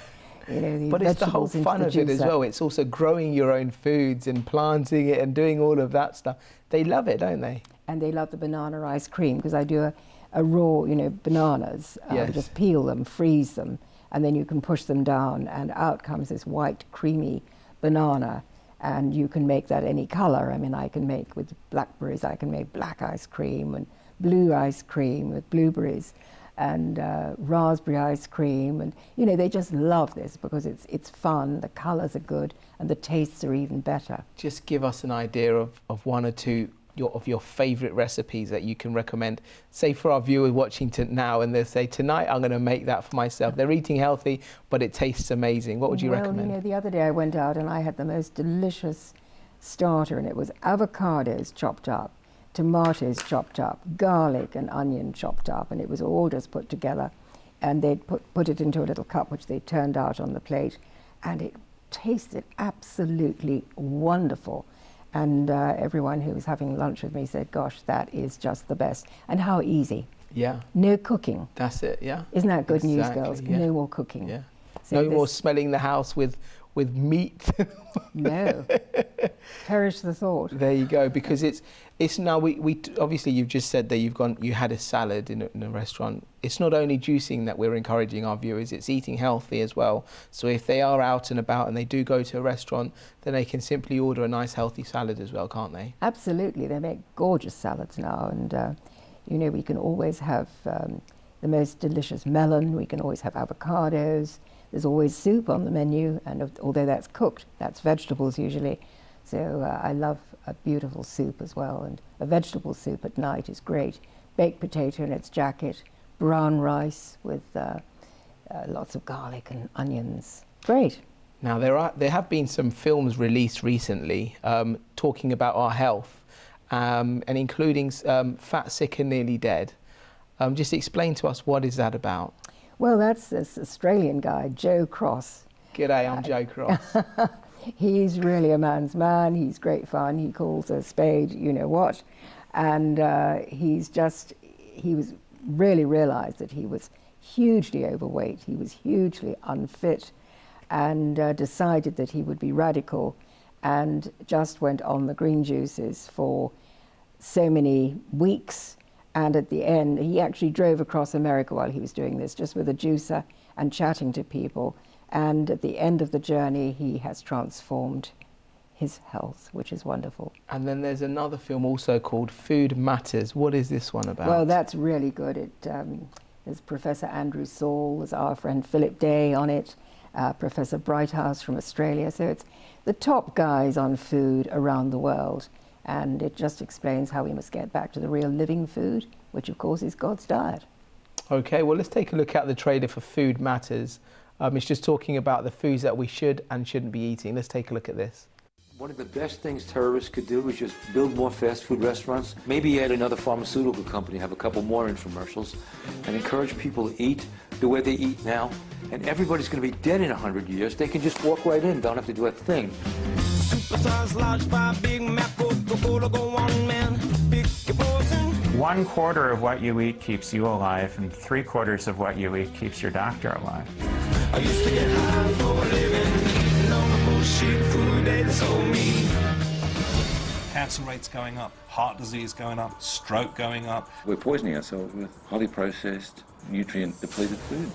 you know, the but it's the whole fun of it as well. It's also growing your own foods and planting it and doing all of that stuff. They love it, don't they? And they love the banana ice cream, because I do a raw, you know, bananas. Yes. Just peel them, freeze them, and then you can push them down, and out comes this white, creamy banana. And you can make that any color. I mean, I can make with blackberries, I can make black ice cream and blue ice cream with blueberries. and raspberry ice cream, and you know, they just love this because it's fun, the colours are good, and the tastes are even better. Just give us an idea of one or two of your favourite recipes that you can recommend, say for our viewers watching now, and they say, tonight I'm going to make that for myself. They're eating healthy, but it tastes amazing. What would you recommend? Well, you know, the other day I went out and I had the most delicious starter, and it was avocados chopped up, tomatoes chopped up, garlic and onion chopped up, and it was all just put together, and they'd put it into a little cup which they turned out on the plate, and it tasted absolutely wonderful. And everyone who was having lunch with me said, gosh, that is just the best. And how easy. Yeah. No cooking. That's it, yeah. Isn't that good news, Exactly, girls? yeah. No more cooking. Yeah. So No more smelling the house with meat. No. Perish the thought. There you go, because it's now we obviously you've just said that you had a salad in a restaurant. It's not only juicing that we're encouraging our viewers, it's eating healthy as well. So if they are out and about and they do go to a restaurant, then they can simply order a nice healthy salad as well, can't they? Absolutely. They make gorgeous salads now, and you know, we can always have the most delicious melon, we can always have avocados. There's always soup on the menu, and although that's cooked, that's vegetables usually. So I love a beautiful soup as well, and a vegetable soup at night is great. Baked potato in its jacket, brown rice with lots of garlic and onions. Great. Now there have been some films released recently talking about our health, and including Fat, Sick and Nearly Dead. Just explain to us, what is that about? Well, that's this Australian guy, Joe Cross. G'day, I'm Joe Cross. He's really a man's man. He's great fun. He calls a spade, you know what. And he was really realized that he was hugely overweight. He was hugely unfit, and decided that he would be radical, and just went on the green juices for so many weeks. And at the end, he actually drove across America while he was doing this, just with a juicer and chatting to people. And at the end of the journey, he has transformed his health, which is wonderful. And then there's another film also called Food Matters. What is this one about? Well, that's really good. There's Professor Andrew Saul, there's our friend Philip Day on it, Professor Brighthouse from Australia. So it's the top guys on food around the world. And it just explains how we must get back to the real living food, which of course is God's diet. Okay, well, let's take a look at the trailer for Food Matters. It's just talking about the foods that we should and shouldn't be eating. Let's take a look at this. One of the best things terrorists could do is just build more fast food restaurants, maybe add another pharmaceutical company, have a couple more infomercials, and encourage people to eat the way they eat now. And everybody's going to be dead in 100 years. They can just walk right in, don't have to do a thing. Superstars, large fry, Big Mac, Coca-Cola, go on, man. Pick your poison. 1/4 of what you eat keeps you alive, and 3/4 of what you eat keeps your doctor alive. I used to get high for a living, eating all the bullshit food they sold me. Cancer rates going up, heart disease going up, stroke going up. We're poisoning ourselves with highly processed, nutrient-depleted foods.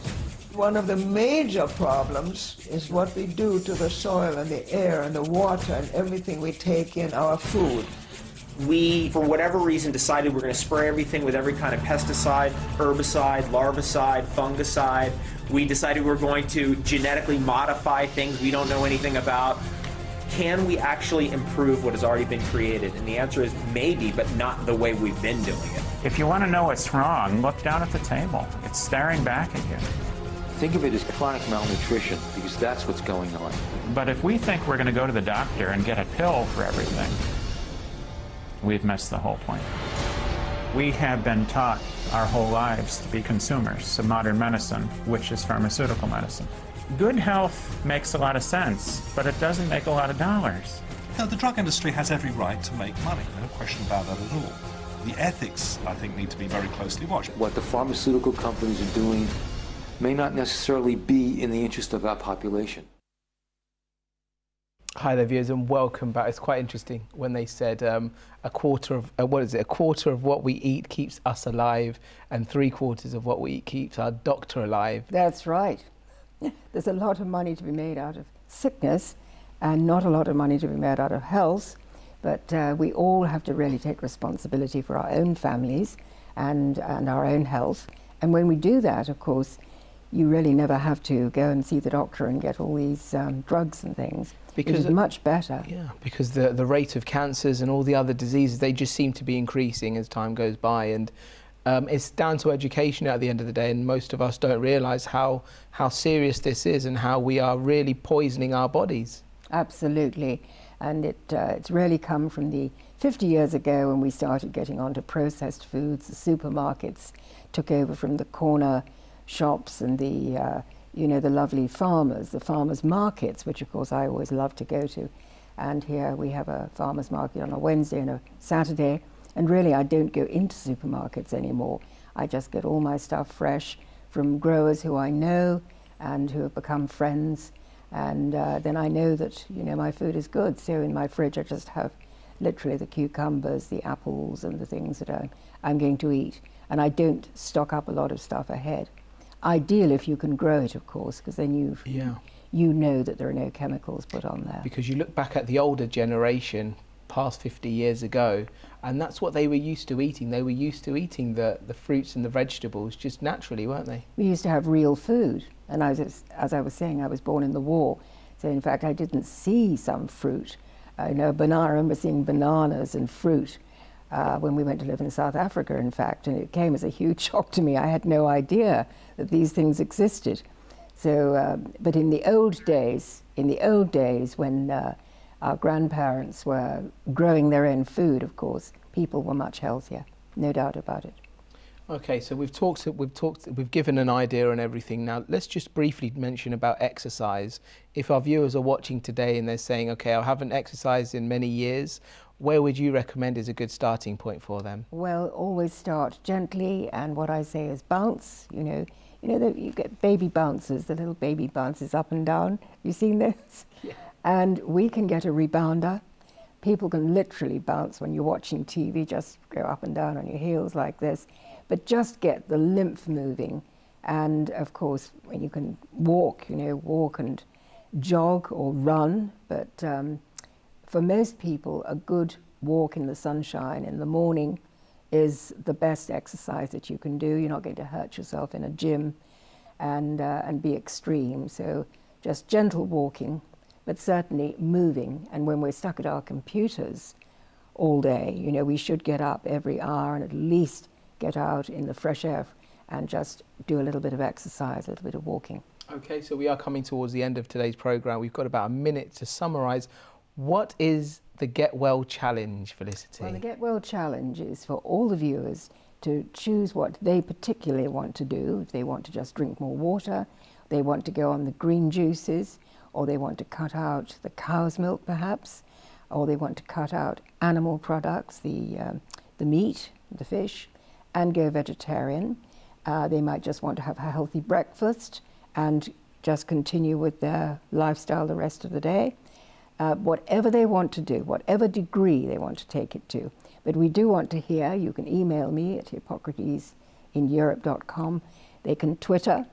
One of the major problems is what we do to the soil and the air and the water and everything we take in our food. We, for whatever reason, decided we're going to spray everything with every kind of pesticide, herbicide, larvicide, fungicide. We decided we're going to genetically modify things we don't know anything about. Can we actually improve what has already been created? And the answer is maybe, but not the way we've been doing it. If you want to know what's wrong, look down at the table. It's staring back at you. Think of it as chronic malnutrition, because that's what's going on. But if we think we're going to go to the doctor and get a pill for everything, we've missed the whole point. We have been taught our whole lives to be consumers of modern medicine, which is pharmaceutical medicine. Good health makes a lot of sense, but it doesn't make a lot of dollars. Now, the drug industry has every right to make money, no question about that at all. The ethics, I think, need to be very closely watched. What the pharmaceutical companies are doing may not necessarily be in the interest of our population. Hi there, viewers, and welcome back. It's quite interesting when they said a quarter of what we eat keeps us alive, and 3/4 of what we eat keeps our doctor alive. That's right. There's a lot of money to be made out of sickness, and not a lot of money to be made out of health. But we all have to really take responsibility for our own families and our own health, And when we do that, of course, you really never have to go and see the doctor and get all these drugs and things. Because it's much better. Yeah, because the rate of cancers and all the other diseases, they just seem to be increasing as time goes by. And it's down to education at the end of the day, and most of us don't realise how serious this is and how we are really poisoning our bodies. Absolutely. And it's really come from the 50 years ago when we started getting onto processed foods. The supermarkets took over from the corner shops and the you know, the lovely farmers, the farmers markets, which of course I always love to go to. And here we have a farmers market on a Wednesday and a Saturday. And really I don't go into supermarkets anymore. I just get all my stuff fresh from growers who I know and who have become friends. And then I know that, you know, my food is good. So in my fridge I just have literally the cucumbers, the apples and the things that I'm going to eat. And I don't stock up a lot of stuff ahead. Ideal if you can grow it, of course, because then you know that there are no chemicals put on there. Because you look back at the older generation, past 50 years ago, and that's what they were used to eating. They were used to eating the fruits and the vegetables just naturally, weren't they? We used to have real food. And as I was saying, I was born in the war. So in fact, I didn't see some fruit. I remember seeing bananas and fruit when we went to live in South Africa, in fact, and it came as a huge shock to me. I had no idea that these things existed. So, but in the old days when our grandparents were growing their own food, of course, people were much healthier, no doubt about it. Okay, so we've given an idea on everything. Now, let's just briefly mention about exercise. If our viewers are watching today and they're saying, okay, I haven't exercised in many years, where would you recommend is a good starting point for them? Well, always start gently, and what I say is bounce. You get baby bounces, the little baby bounces up and down. You've seen those? Yeah. And we can get a rebounder. People can literally bounce when you're watching TV, just go up and down on your heels like this. But just get the lymph moving. And of course, when you can walk, walk and jog or run. But for most people, a good walk in the sunshine in the morning is the best exercise that you can do. You're not going to hurt yourself in a gym and be extreme. So just gentle walking, but certainly moving. And when we're stuck at our computers all day, we should get up every hour and at least get out in the fresh air and just do a little bit of exercise, a little bit of walking. Okay, so we are coming towards the end of today's program. We've got about a minute to summarize. What is the Get Well Challenge, Felicity? Well, the Get Well Challenge is for all the viewers to choose what they particularly want to do. If they want to just drink more water, they want to go on the green juices, or they want to cut out the cow's milk perhaps, or they want to cut out animal products, the meat, the fish, and go vegetarian. They might just want to have a healthy breakfast and just continue with their lifestyle the rest of the day. Whatever they want to do, whatever degree they want to take it to. But we do want to hear. You can email me at hippocratesineurope.com. They can Twitter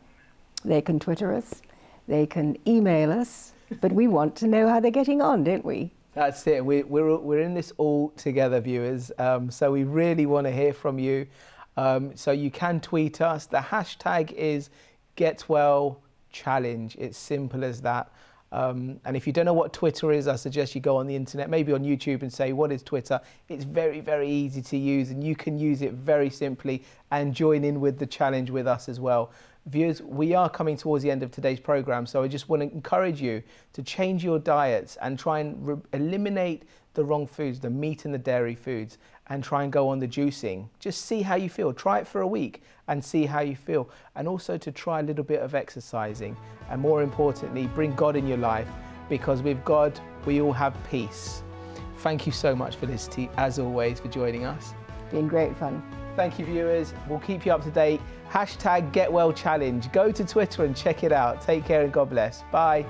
us, they can email us, but we want to know how they're getting on, don't we? That's it. We're in this all together, viewers. So we really want to hear from you. So you can tweet us. The hashtag is GetWellChallenge. It's simple as that. And if you don't know what Twitter is, I suggest you go on the internet, maybe on YouTube, and say, what is Twitter? It's very, very easy to use, and you can use it very simply and join in with the challenge with us as well. Viewers, we are coming towards the end of today's program, so I just want to encourage you to change your diets and try and eliminate the wrong foods, the meat and the dairy foods, and try and go on the juicing. Just see how you feel. Try it for a week and see how you feel. And also to try a little bit of exercising. And more importantly, bring God in your life, because with God, we all have peace. Thank you so much, Felicity, as always, for joining us. Been great fun. Thank you, viewers. We'll keep you up to date. Hashtag GetWellChallenge. Go to Twitter and check it out. Take care and God bless. Bye.